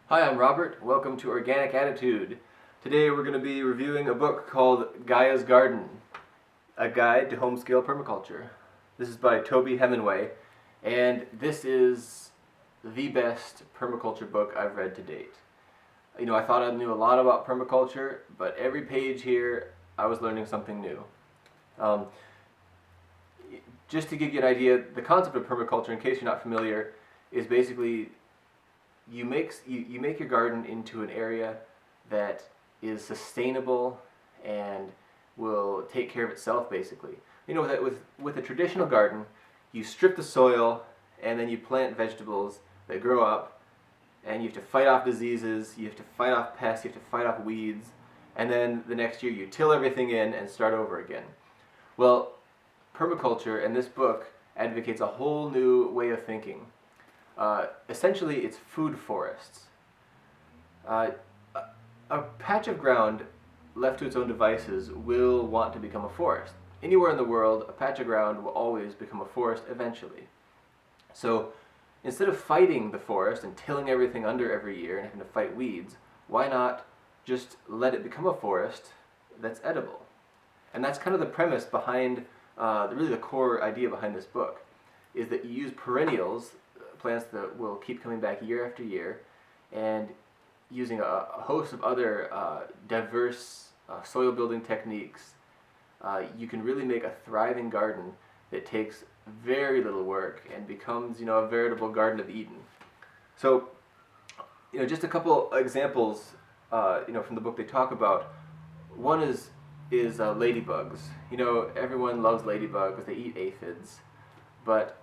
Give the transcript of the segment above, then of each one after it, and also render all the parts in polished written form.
Hi, I'm Robert. Welcome to Organic Attitude. Today we're going to be reviewing a book called Gaia's Garden, A Guide to Home-Scale Permaculture. This is by Toby Hemingway, and this is the best permaculture book I've read to date. I thought I knew a lot about permaculture, but every page here I was learning something new. Um, just to give you an idea, the concept of permaculture, in case you're not familiar, is basically you make your garden into an area that is sustainable and will take care of itself, basically. That with a traditional garden, you strip the soil and then you plant vegetables that grow up, and you have to fight off diseases, you have to fight off pests, you have to fight off weeds, and then the next year you till everything in and start over again. Well, permaculture and this book advocates a whole new way of thinking. Essentially, it's food forests. A patch of ground left to its own devices will want to become a forest. Anywhere in the world, a patch of ground will always become a forest eventually. So instead of fighting the forest and tilling everything under every year and having to fight weeds, why not just let it become a forest that's edible? And that's kind of the premise behind, really the core idea behind this book, is that you use perennials, plants that will keep coming back year after year, and using a host of other diverse soil building techniques, you can really make a thriving garden that takes very little work and becomes, a veritable Garden of Eden. So, just a couple examples, from the book they talk about. One is ladybugs. Everyone loves ladybugs. They eat aphids, but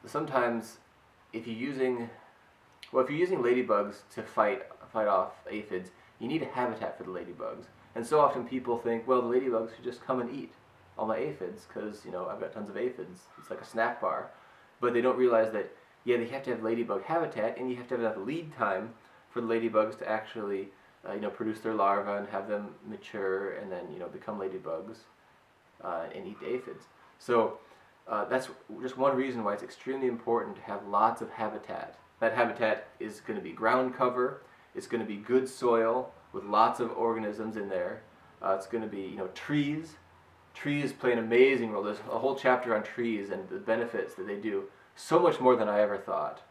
sometimes if you're using ladybugs to fight off aphids, you need a habitat for the ladybugs. And so often people think, well, the ladybugs should just come and eat all my aphids because I've got tons of aphids. It's like a snack bar. But they don't realize that they have to have ladybug habitat, and you have to have enough lead time for the ladybugs to actually produce their larvae and have them mature and then become ladybugs and eat the aphids. So that's just one reason why it's extremely important to have lots of habitat. That habitat is going to be ground cover. It's going to be good soil with lots of organisms in there. It's going to be trees. Trees play an amazing role. There's a whole chapter on trees and the benefits that they do. So much more than I ever thought.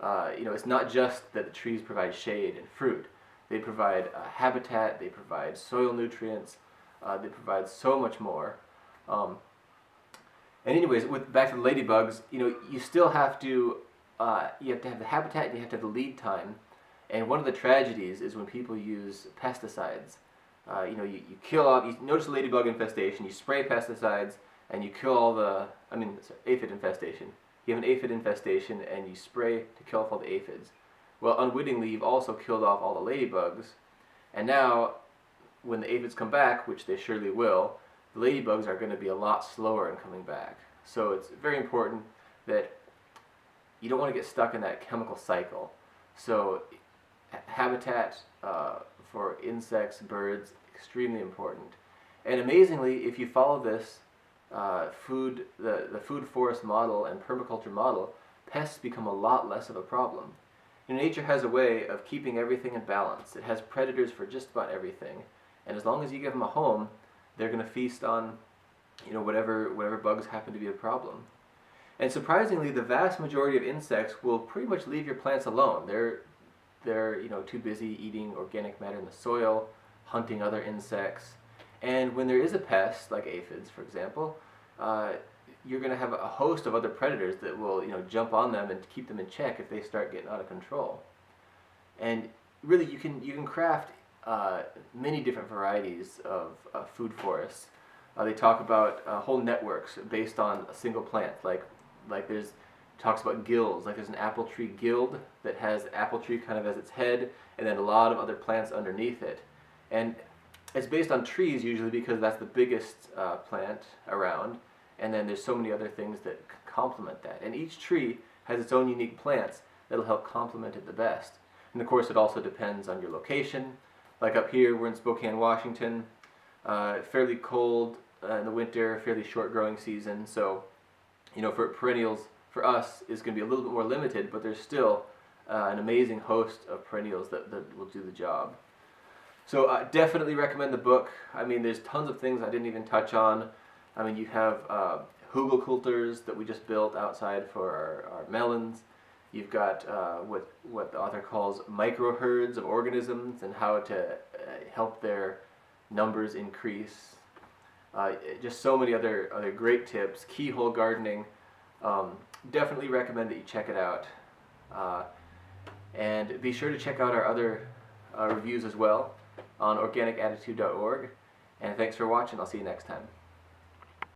It's not just that the trees provide shade and fruit. They provide habitat. They provide soil nutrients. They provide so much more. And anyways, back to the ladybugs, you still have to have the habitat and you have to have the lead time. And one of the tragedies is when people use pesticides. You kill off, you notice a ladybug infestation, you spray pesticides, and you kill aphid infestation. You have an aphid infestation and you spray to kill off all the aphids. Well, unwittingly, you've also killed off all the ladybugs. And now, when the aphids come back, which they surely will, the ladybugs are going to be a lot slower in coming back. So it's very important that you don't want to get stuck in that chemical cycle. So habitat for insects, birds, extremely important. And amazingly, if you follow this the food forest model and permaculture model, pests become a lot less of a problem. Nature has a way of keeping everything in balance. It has predators for just about everything. And as long as you give them a home, they're going to feast on whatever bugs happen to be a problem. And surprisingly, the vast majority of insects will pretty much leave your plants alone. They're too busy eating organic matter in the soil, hunting other insects. And when there is a pest, like aphids, for example, you're going to have a host of other predators that will jump on them and keep them in check if they start getting out of control. And really, you can craft many different varieties of food forests. They talk about whole networks based on a single plant. Like there's talks about guilds. Like there's an apple tree guild that has the apple tree kind of as its head, and then a lot of other plants underneath it. And it's based on trees usually because that's the biggest plant around. And then there's so many other things that complement that. And each tree has its own unique plants that'll help complement it the best. And of course, it also depends on your location. Like up here, we're in Spokane, Washington. Fairly cold in the winter, fairly short growing season. So, for perennials, for us, is going to be a little bit more limited, but there's still an amazing host of perennials that will do the job. So definitely recommend the book. I mean, there's tons of things I didn't even touch on. I mean, you have hugelkulturs that we just built outside for our melons. You've got what the author calls microherds of organisms and how to help their numbers increase. Just so many other great tips. Keyhole gardening. Definitely recommend that you check it out. And be sure to check out our other reviews as well on organicattitude.org. And thanks for watching. I'll see you next time.